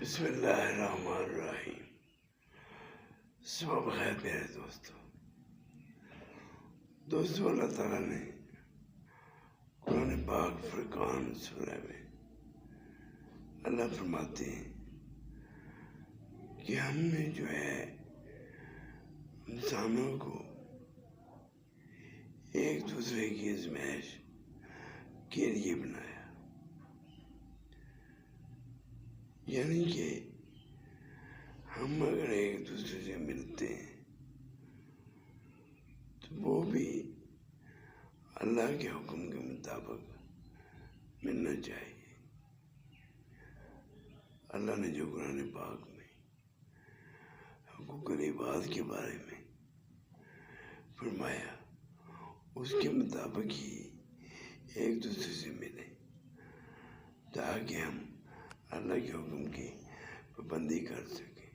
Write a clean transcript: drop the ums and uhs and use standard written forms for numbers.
بسم اللہ الرحمن الرحیم۔ صبح بخیر میرے دوستو، اللہ تعالیٰ نے قرآن پاک فرقان سورہ میں اللہ فرماتے ہیں کہ ہم نے جو ہے انسانوں کو ایک دوسرے کی آزمائش کے لیے بنایا، یعنی کہ ہم اگر ایک دوسرے سے ملتے ہیں تو وہ بھی اللہ کے حکم کے مطابق ملنا چاہیے۔ اللہ نے جو قرآن پاک میں حقوق العباد کے بارے میں فرمایا اس کے مطابق ہی ایک دوسرے سے ملیں تاکہ ہم اللہ کے حکم کی پابندی کر سکیں۔